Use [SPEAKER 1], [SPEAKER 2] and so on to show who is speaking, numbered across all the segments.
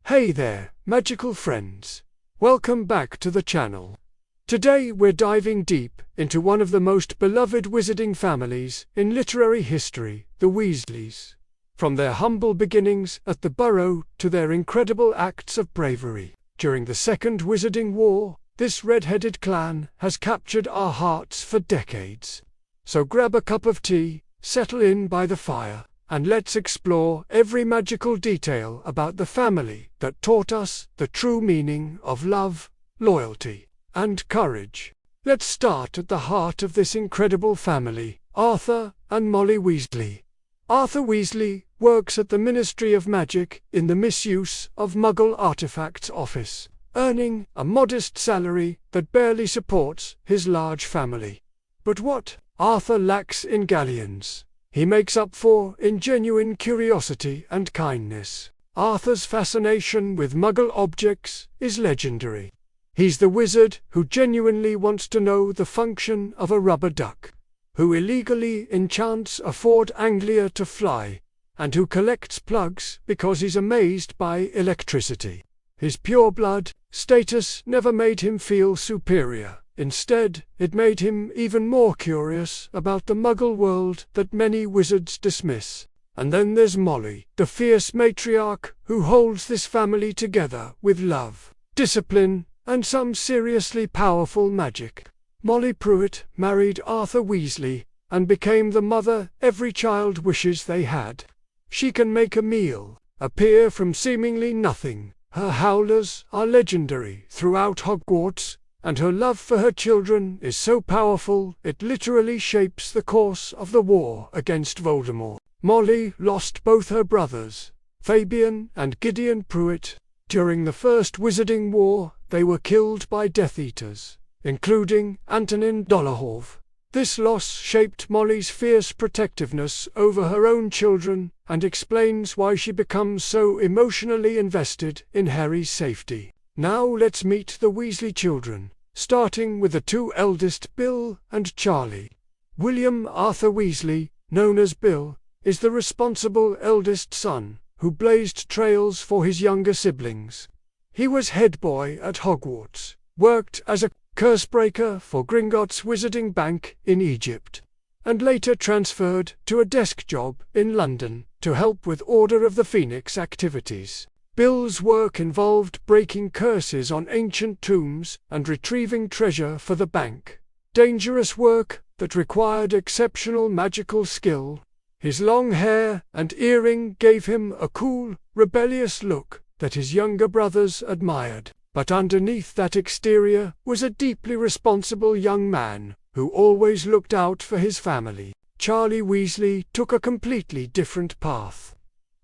[SPEAKER 1] Hey there, magical friends. Welcome back to the channel. Today we're diving deep into one of the most beloved wizarding families in literary history, the Weasleys. From their humble beginnings at the Burrow to their incredible acts of bravery during the Second Wizarding War, this red-headed clan has captured our hearts for decades. So grab a cup of tea, settle in by the fire, and let's explore every magical detail about the family that taught us the true meaning of love, loyalty, and courage. Let's start at the heart of this incredible family, Arthur and Molly Weasley. Arthur Weasley works at the Ministry of Magic in the Misuse of Muggle Artifacts office, earning a modest salary that barely supports his large family. But what Arthur lacks in galleons, he makes up for in genuine curiosity and kindness. Arthur's fascination with Muggle objects is legendary. He's the wizard who genuinely wants to know the function of a rubber duck, who illegally enchants a Ford Anglia to fly, and who collects plugs because he's amazed by electricity. His pureblood status never made him feel superior. Instead, it made him even more curious about the Muggle world that many wizards dismiss. And then there's Molly, the fierce matriarch who holds this family together with love, discipline, and some seriously powerful magic. Molly Pruitt married Arthur Weasley and became the mother every child wishes they had. She can make a meal appear from seemingly nothing. Her howlers are legendary throughout Hogwarts, and her love for her children is so powerful it literally shapes the course of the war against Voldemort. Molly lost both her brothers, Fabian and Gideon Pruitt. During the First Wizarding War, they were killed by Death Eaters, including Antonin Dolohov. This loss shaped Molly's fierce protectiveness over her own children and explains why she becomes so emotionally invested in Harry's safety. Now let's meet the Weasley children, starting with the two eldest, Bill and Charlie. William Arthur Weasley, known as Bill, is the responsible eldest son, who blazed trails for his younger siblings. He was head boy at Hogwarts, worked as a cursebreaker for Gringotts Wizarding Bank in Egypt, and later transferred to a desk job in London to help with Order of the Phoenix activities. Bill's work involved breaking curses on ancient tombs and retrieving treasure for the bank. Dangerous work that required exceptional magical skill. His long hair and earring gave him a cool, rebellious look that his younger brothers admired. But underneath that exterior was a deeply responsible young man who always looked out for his family. Charlie Weasley took a completely different path.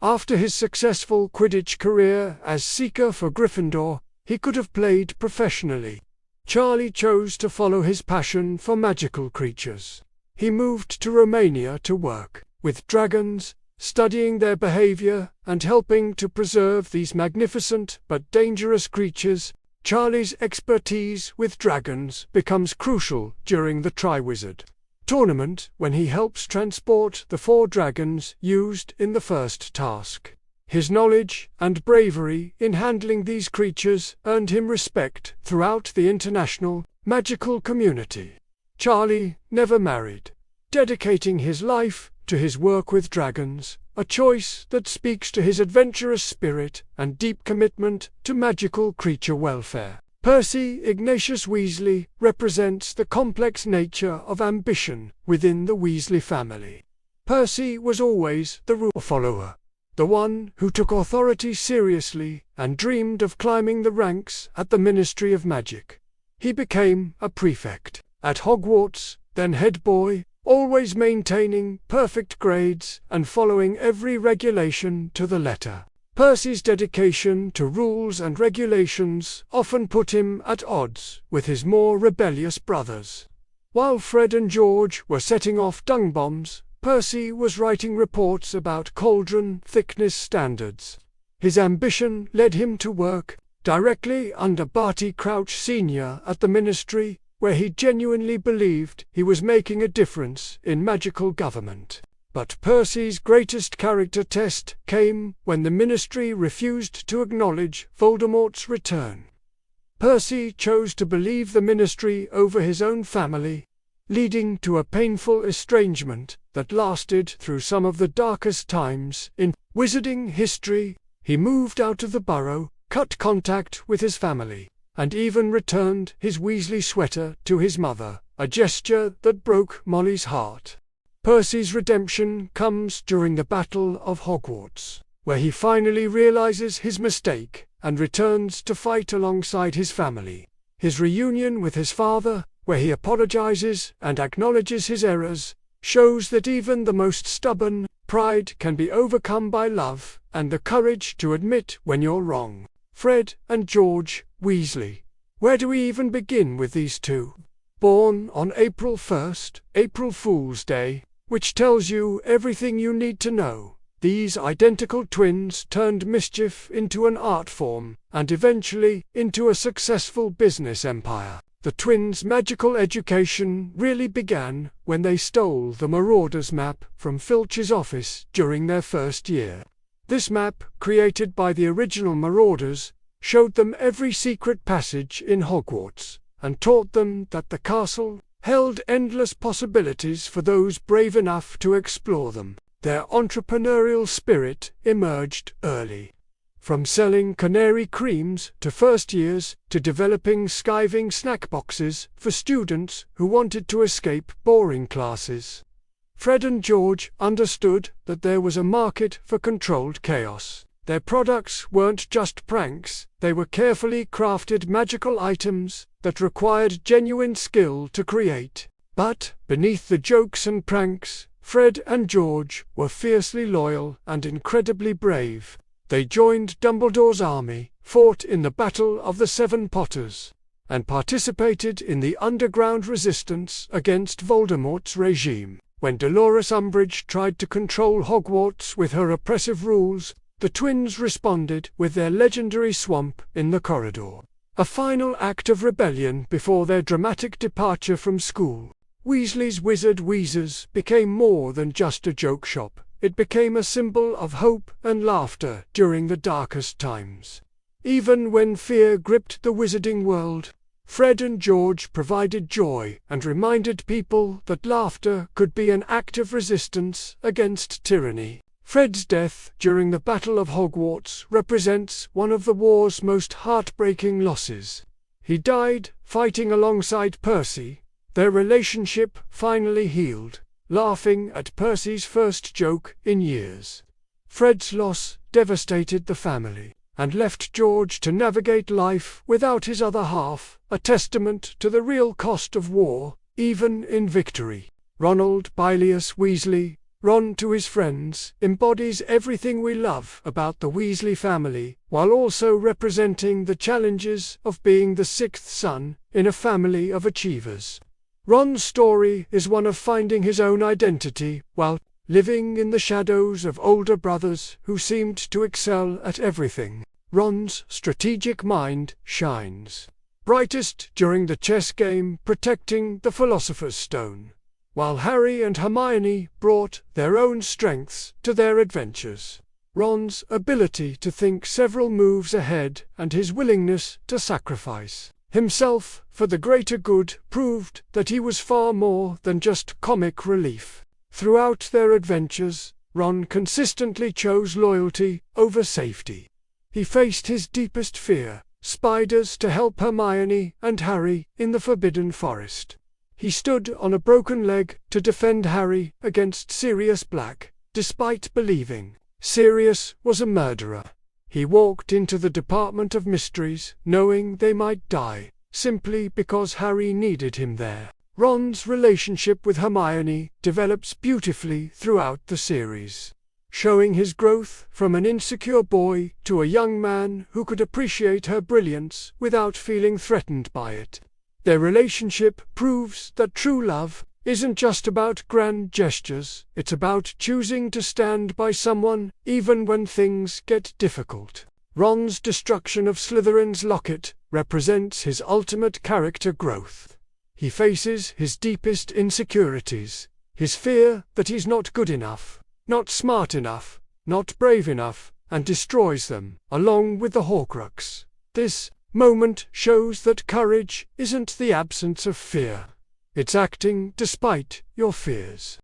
[SPEAKER 1] After his successful Quidditch career as seeker for Gryffindor, he could have played professionally. Charlie chose to follow his passion for magical creatures. He moved to Romania to work with dragons, studying their behavior and helping to preserve these magnificent but dangerous creatures. Charlie's expertise with dragons becomes crucial during the Triwizard Tournament when he helps transport the 4 dragons used in the first task. His knowledge and bravery in handling these creatures earned him respect throughout the international magical community. Charlie never married, dedicating his life to his work with dragons, a choice that speaks to his adventurous spirit and deep commitment to magical creature welfare. Percy Ignatius Weasley represents the complex nature of ambition within the Weasley family. Percy was always the rule follower, the one who took authority seriously and dreamed of climbing the ranks at the Ministry of Magic. He became a prefect at Hogwarts, then head boy, always maintaining perfect grades and following every regulation to the letter. Percy's dedication to rules and regulations often put him at odds with his more rebellious brothers. While Fred and George were setting off dung bombs, Percy was writing reports about cauldron thickness standards. His ambition led him to work directly under Barty Crouch Sr. at the Ministry, where he genuinely believed he was making a difference in magical government. But Percy's greatest character test came when the Ministry refused to acknowledge Voldemort's return. Percy chose to believe the Ministry over his own family, leading to a painful estrangement that lasted through some of the darkest times in wizarding history. He moved out of the Burrow, cut contact with his family, and even returned his Weasley sweater to his mother, a gesture that broke Molly's heart. Percy's redemption comes during the Battle of Hogwarts, where he finally realizes his mistake and returns to fight alongside his family. His reunion with his father, where he apologizes and acknowledges his errors, shows that even the most stubborn pride can be overcome by love and the courage to admit when you're wrong. Fred and George Weasley. Where do we even begin with these two? Born on April 1st, April Fool's Day, which tells you everything you need to know, these identical twins turned mischief into an art form, and eventually into a successful business empire. The twins' magical education really began when they stole the Marauders map from Filch's office during their first year. This map, created by the original Marauders, showed them every secret passage in Hogwarts, and taught them that the castle held endless possibilities for those brave enough to explore them. Their entrepreneurial spirit emerged early. From selling canary creams to first years to developing skiving snack boxes for students who wanted to escape boring classes. Fred and George understood that there was a market for controlled chaos. Their products weren't just pranks, they were carefully crafted magical items that required genuine skill to create. But, beneath the jokes and pranks, Fred and George were fiercely loyal and incredibly brave. They joined Dumbledore's army, fought in the Battle of the Seven Potters, and participated in the underground resistance against Voldemort's regime. When Dolores Umbridge tried to control Hogwarts with her oppressive rules, the twins responded with their legendary swamp in the corridor. A final act of rebellion before their dramatic departure from school. Weasley's Wizard Wheezers became more than just a joke shop. It became a symbol of hope and laughter during the darkest times. Even when fear gripped the wizarding world, Fred and George provided joy and reminded people that laughter could be an act of resistance against tyranny. Fred's death during the Battle of Hogwarts represents one of the war's most heartbreaking losses. He died fighting alongside Percy. Their relationship finally healed, laughing at Percy's first joke in years. Fred's loss devastated the family, and left George to navigate life without his other half, a testament to the real cost of war, even in victory. Ronald Bilius Weasley, Ron to his friends, embodies everything we love about the Weasley family, while also representing the challenges of being the sixth son in a family of achievers. Ron's story is one of finding his own identity while living in the shadows of older brothers who seemed to excel at everything. Ron's strategic mind shines brightest during the chess game protecting the Philosopher's Stone, while Harry and Hermione brought their own strengths to their adventures. Ron's ability to think several moves ahead and his willingness to sacrifice himself for the greater good proved that he was far more than just comic relief. Throughout their adventures, Ron consistently chose loyalty over safety. He faced his deepest fear, spiders, to help Hermione and Harry in the Forbidden Forest. He stood on a broken leg to defend Harry against Sirius Black, despite believing Sirius was a murderer. He walked into the Department of Mysteries knowing they might die, simply because Harry needed him there. Ron's relationship with Hermione develops beautifully throughout the series, showing his growth from an insecure boy to a young man who could appreciate her brilliance without feeling threatened by it. Their relationship proves that true love isn't just about grand gestures, it's about choosing to stand by someone even when things get difficult. Ron's destruction of Slytherin's locket represents his ultimate character growth. He faces his deepest insecurities, his fear that he's not good enough, not smart enough, not brave enough, and destroys them, along with the Horcrux. This moment shows that courage isn't the absence of fear. It's acting despite your fears.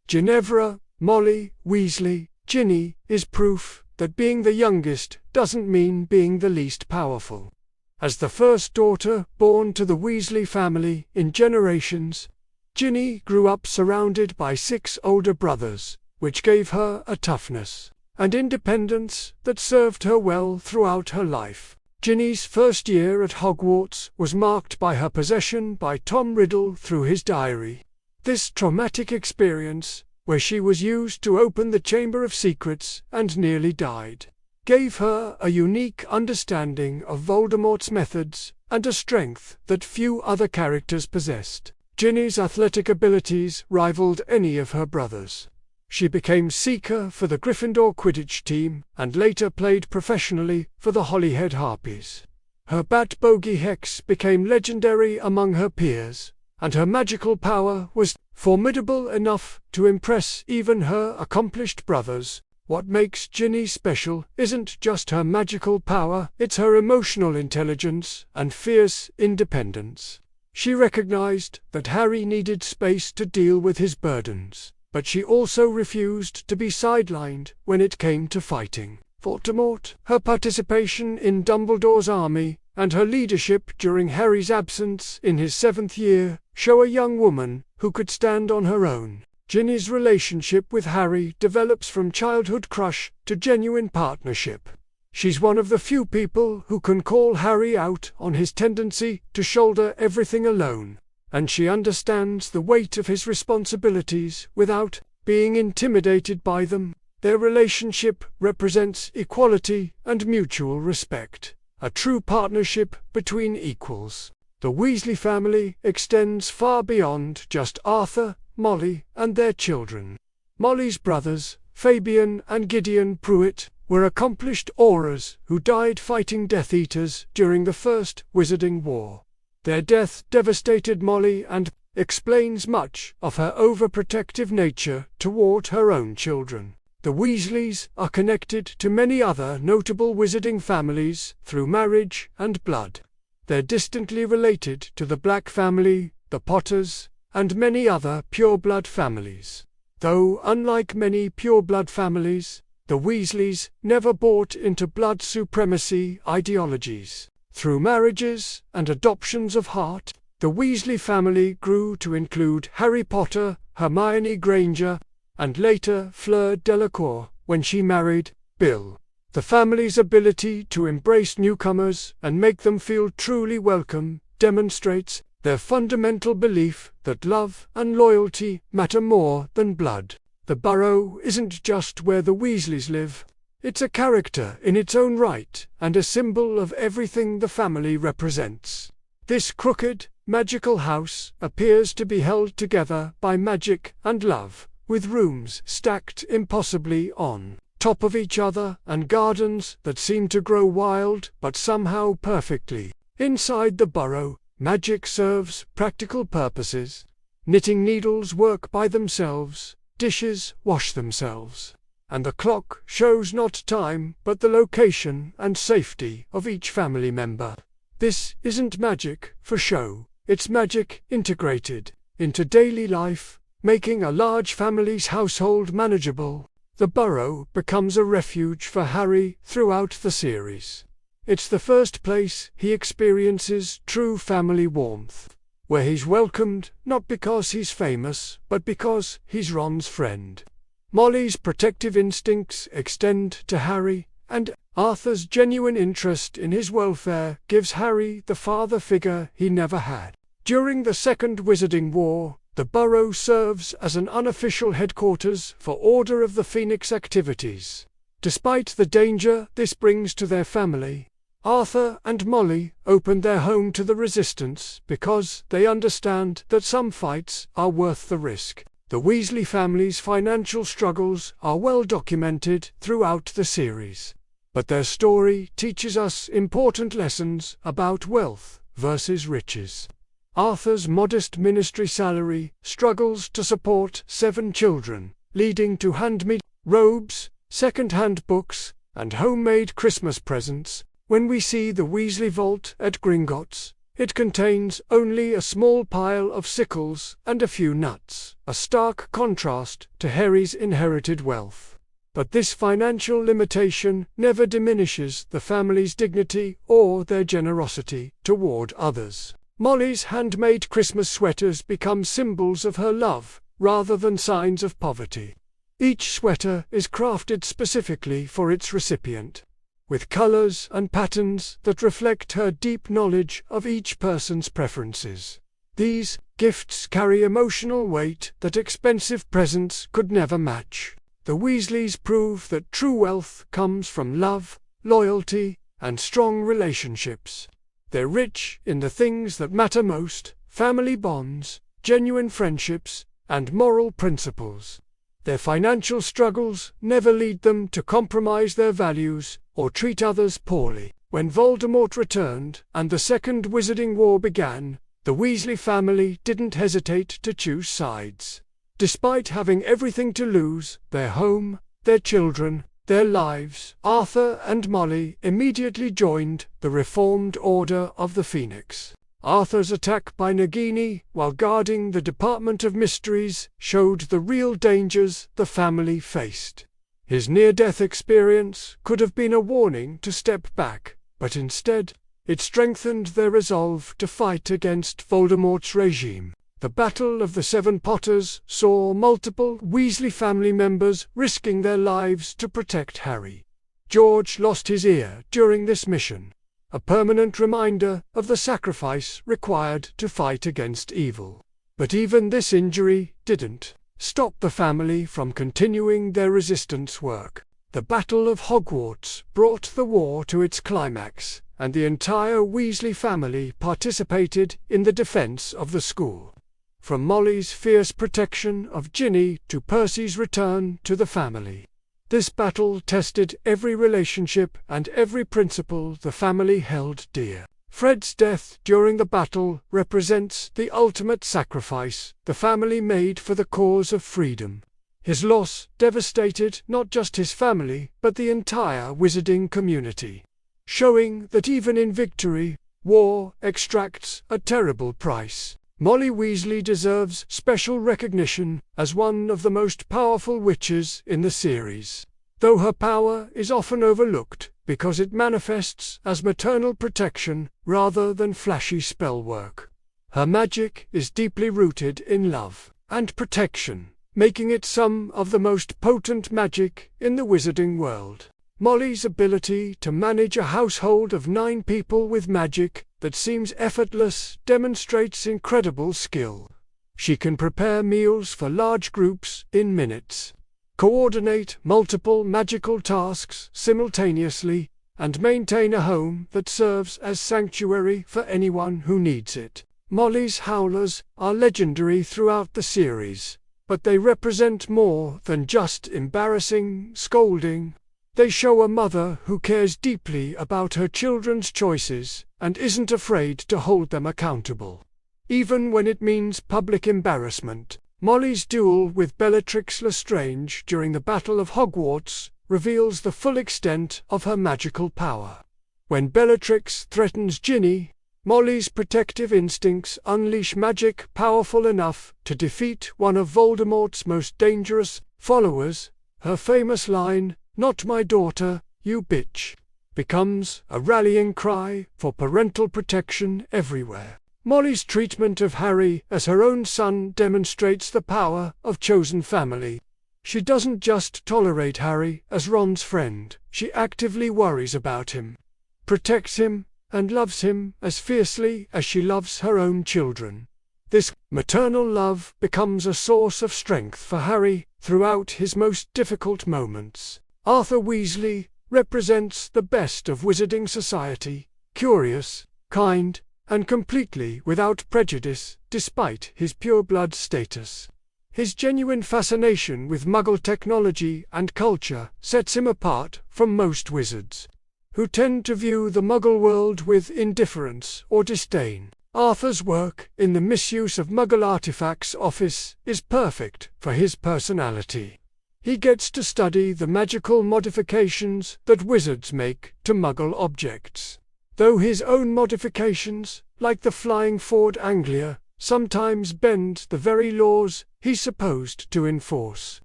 [SPEAKER 1] Ginevra, Molly Weasley, Ginny, is proof that being the youngest doesn't mean being the least powerful. As the first daughter born to the Weasley family in generations, Ginny grew up surrounded by 6 older brothers, which gave her a toughness and independence that served her well throughout her life. Ginny's first year at Hogwarts was marked by her possession by Tom Riddle through his diary. This traumatic experience, where she was used to open the Chamber of Secrets and nearly died, gave her a unique understanding of Voldemort's methods and a strength that few other characters possessed. Ginny's athletic abilities rivaled any of her brothers. She became Seeker for the Gryffindor Quidditch team and later played professionally for the Holyhead Harpies. Her Bat Bogey Hex became legendary among her peers, and her magical power was formidable enough to impress even her accomplished brothers. What makes Ginny special isn't just her magical power, it's her emotional intelligence and fierce independence. She recognized that Harry needed space to deal with his burdens, but she also refused to be sidelined when it came to fighting Voldemort. Her participation in Dumbledore's army and her leadership during Harry's absence in his 7th year show a young woman who could stand on her own. Ginny's relationship with Harry develops from childhood crush to genuine partnership. She's one of the few people who can call Harry out on his tendency to shoulder everything alone, and she understands the weight of his responsibilities without being intimidated by them. Their relationship represents equality and mutual respect, a true partnership between equals. The Weasley family extends far beyond just Arthur, Molly, and their children. Molly's brothers, Fabian and Gideon Pruitt, were accomplished Aurors who died fighting Death Eaters during the First Wizarding War. Their death devastated Molly and explains much of her overprotective nature toward her own children. The Weasleys are connected to many other notable wizarding families through marriage and blood. They're distantly related to the Black family, the Potters, and many other pureblood families. Though unlike many pureblood families, the Weasleys never bought into blood supremacy ideologies. Through marriages and adoptions of heart, the Weasley family grew to include Harry Potter, Hermione Granger, and later Fleur Delacour when she married Bill. The family's ability to embrace newcomers and make them feel truly welcome demonstrates their fundamental belief that love and loyalty matter more than blood. The Burrow isn't just where the Weasleys live. It's a character in its own right and a symbol of everything the family represents. This crooked, magical house appears to be held together by magic and love, with rooms stacked impossibly on top of each other and gardens that seem to grow wild but somehow perfectly. Inside the Burrow, magic serves practical purposes. Knitting needles work by themselves, dishes wash themselves, and the clock shows not time but the location and safety of each family member. This isn't magic for show, it's magic integrated into daily life, making a large family's household manageable. The Burrow becomes a refuge for Harry throughout the series. It's the first place he experiences true family warmth, where he's welcomed not because he's famous, but because he's Ron's friend. Molly's protective instincts extend to Harry, and Arthur's genuine interest in his welfare gives Harry the father figure he never had. During the Second Wizarding War, the Burrow serves as an unofficial headquarters for Order of the Phoenix activities. Despite the danger this brings to their family, Arthur and Molly opened their home to the Resistance because they understand that some fights are worth the risk. The Weasley family's financial struggles are well documented throughout the series, but their story teaches us important lessons about wealth versus riches. Arthur's modest ministry salary struggles to support 7 children, leading to handmade robes, second-hand books, and homemade Christmas presents. When we see the Weasley vault at Gringotts, it contains only a small pile of sickles and a few nuts, a stark contrast to Harry's inherited wealth. But this financial limitation never diminishes the family's dignity or their generosity toward others. Molly's handmade Christmas sweaters become symbols of her love, rather than signs of poverty. Each sweater is crafted specifically for its recipient, with colors and patterns that reflect her deep knowledge of each person's preferences. These gifts carry emotional weight that expensive presents could never match. The Weasleys prove that true wealth comes from love, loyalty, and strong relationships. They're rich in the things that matter most: family bonds, genuine friendships, and moral principles. Their financial struggles never lead them to compromise their values or treat others poorly. When Voldemort returned and the Second Wizarding War began, the Weasley family didn't hesitate to choose sides. Despite having everything to lose, their home, their children, their lives, Arthur and Molly immediately joined the Reformed Order of the Phoenix. Arthur's attack by Nagini while guarding the Department of Mysteries showed the real dangers the family faced. His near-death experience could have been a warning to step back, but instead, it strengthened their resolve to fight against Voldemort's regime. The Battle of the Seven Potters saw multiple Weasley family members risking their lives to protect Harry. George lost his ear during this mission, a permanent reminder of the sacrifice required to fight against evil. But even this injury didn't stop the family from continuing their resistance work. The Battle of Hogwarts brought the war to its climax, and the entire Weasley family participated in the defense of the school. From Molly's fierce protection of Ginny to Percy's return to the family, this battle tested every relationship and every principle the family held dear. Fred's death during the battle represents the ultimate sacrifice the family made for the cause of freedom. His loss devastated not just his family, but the entire wizarding community, showing that even in victory, war extracts a terrible price. Molly Weasley deserves special recognition as one of the most powerful witches in the series, though her power is often overlooked because it manifests as maternal protection rather than flashy spell work. Her magic is deeply rooted in love and protection, making it some of the most potent magic in the wizarding world. Molly's ability to manage a household of 9 people with magic that seems effortless demonstrates incredible skill. She can prepare meals for large groups in minutes, coordinate multiple magical tasks simultaneously, and maintain a home that serves as sanctuary for anyone who needs it. Molly's howlers are legendary throughout the series, but they represent more than just embarrassing scolding. They show a mother who cares deeply about her children's choices and isn't afraid to hold them accountable, even when it means public embarrassment. Molly's duel with Bellatrix Lestrange during the Battle of Hogwarts reveals the full extent of her magical power. When Bellatrix threatens Ginny, Molly's protective instincts unleash magic powerful enough to defeat one of Voldemort's most dangerous followers. Her famous line, "Not my daughter, you bitch," becomes a rallying cry for parental protection everywhere. Molly's treatment of Harry as her own son demonstrates the power of chosen family. She doesn't just tolerate Harry as Ron's friend, she actively worries about him, protects him, and loves him as fiercely as she loves her own children. This maternal love becomes a source of strength for Harry throughout his most difficult moments. Arthur Weasley represents the best of wizarding society, curious, kind, and completely without prejudice, despite his pure-blood status. His genuine fascination with Muggle technology and culture sets him apart from most wizards, who tend to view the Muggle world with indifference or disdain. Arthur's work in the Misuse of Muggle Artifacts office is perfect for his personality. He gets to study the magical modifications that wizards make to Muggle objects. Though his own modifications, like the flying Ford Anglia, sometimes bend the very laws he's supposed to enforce.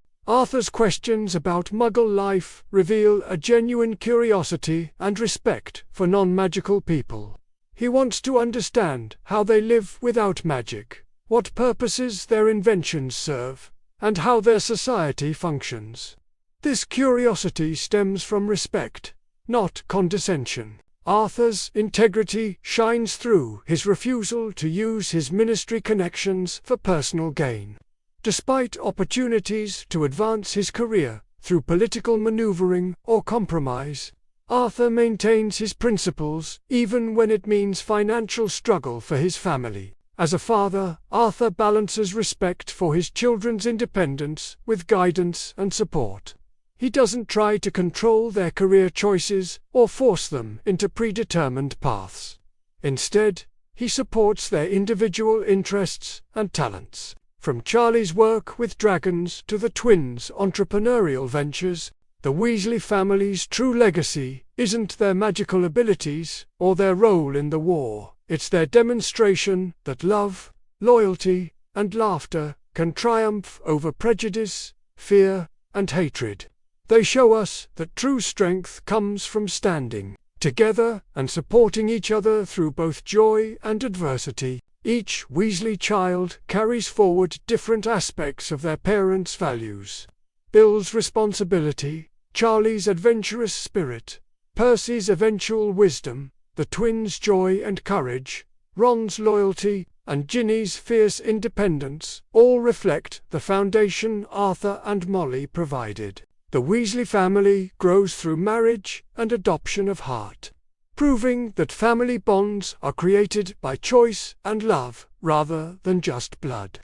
[SPEAKER 1] Arthur's questions about Muggle life reveal a genuine curiosity and respect for non-magical people. He wants to understand how they live without magic, what purposes their inventions serve, and how their society functions. This curiosity stems from respect, not condescension. Arthur's integrity shines through his refusal to use his ministry connections for personal gain. Despite opportunities to advance his career through political maneuvering or compromise, Arthur maintains his principles even when it means financial struggle for his family. As a father, Arthur balances respect for his children's independence with guidance and support. He doesn't try to control their career choices or force them into predetermined paths. Instead, he supports their individual interests and talents. From Charlie's work with dragons to the twins' entrepreneurial ventures, the Weasley family's true legacy isn't their magical abilities or their role in the war. It's their demonstration that love, loyalty, and laughter can triumph over prejudice, fear, and hatred. They show us that true strength comes from standing together and supporting each other through both joy and adversity. Each Weasley child carries forward different aspects of their parents' values. Bill's responsibility, Charlie's adventurous spirit, Percy's eventual wisdom, the twins' joy and courage, Ron's loyalty, and Ginny's fierce independence all reflect the foundation Arthur and Molly provided. The Weasley family grows through marriage and adoption of heart, proving that family bonds are created by choice and love rather than just blood.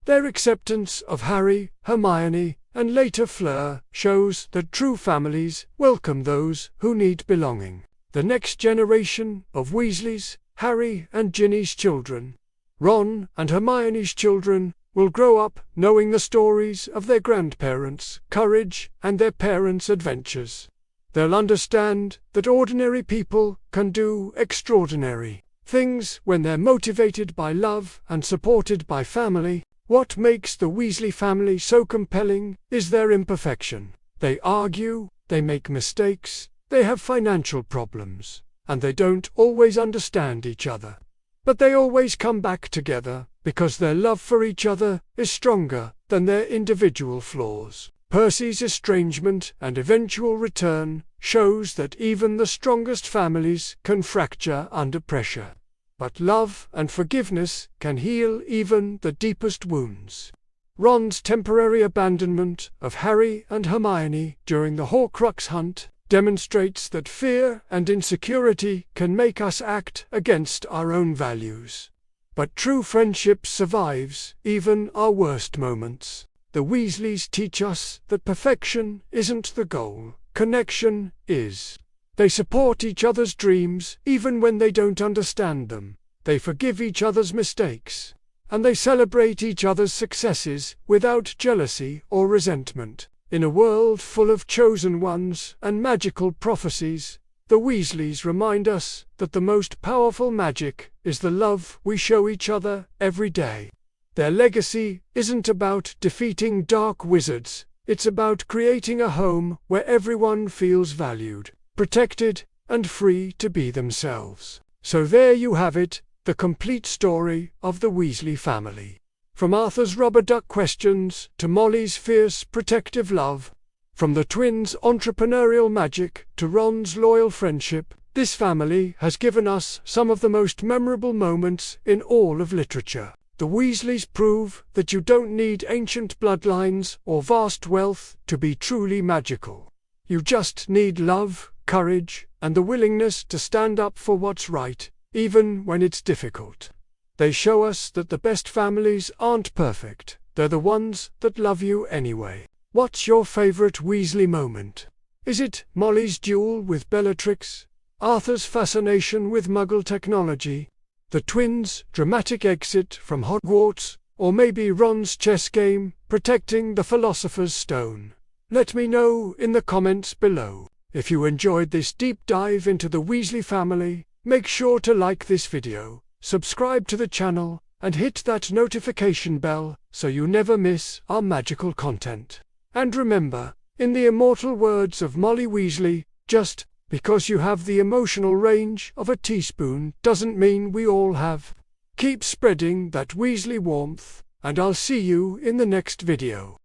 [SPEAKER 1] Their acceptance of Harry, Hermione, and later Fleur shows that true families welcome those who need belonging. The next generation of Weasleys, Harry and Ginny's children, Ron and Hermione's children, will grow up knowing the stories of their grandparents' courage and their parents' adventures. They'll understand that ordinary people can do extraordinary things when they're motivated by love and supported by family. What makes the Weasley family so compelling is their imperfection. They argue, they make mistakes, they have financial problems, and they don't always understand each other. But they always come back together because their love for each other is stronger than their individual flaws. Percy's estrangement and eventual return shows that even the strongest families can fracture under pressure. But love and forgiveness can heal even the deepest wounds. Ron's temporary abandonment of Harry and Hermione during the Horcrux hunt demonstrates that fear and insecurity can make us act against our own values. But true friendship survives even our worst moments. The Weasleys teach us that perfection isn't the goal, connection is. They support each other's dreams even when they don't understand them. They forgive each other's mistakes, and they celebrate each other's successes without jealousy or resentment. In a world full of chosen ones and magical prophecies, the Weasleys remind us that the most powerful magic is the love we show each other every day. Their legacy isn't about defeating dark wizards, it's about creating a home where everyone feels valued, protected, and free to be themselves. So there you have it, the complete story of the Weasley family. From Arthur's rubber duck questions to Molly's fierce protective love, from the twins' entrepreneurial magic to Ron's loyal friendship, this family has given us some of the most memorable moments in all of literature. The Weasleys prove that you don't need ancient bloodlines or vast wealth to be truly magical. You just need love, courage, and the willingness to stand up for what's right, even when it's difficult. They show us that the best families aren't perfect, they're the ones that love you anyway. What's your favorite Weasley moment? Is it Molly's duel with Bellatrix, Arthur's fascination with Muggle technology, the twins' dramatic exit from Hogwarts, or maybe Ron's chess game, protecting the Philosopher's Stone? Let me know in the comments below. If you enjoyed this deep dive into the Weasley family, make sure to like this video, subscribe to the channel, and hit that notification bell so you never miss our magical content. And remember, in the immortal words of Molly Weasley, just because you have the emotional range of a teaspoon doesn't mean we all have. Keep spreading that Weasley warmth, and I'll see you in the next video.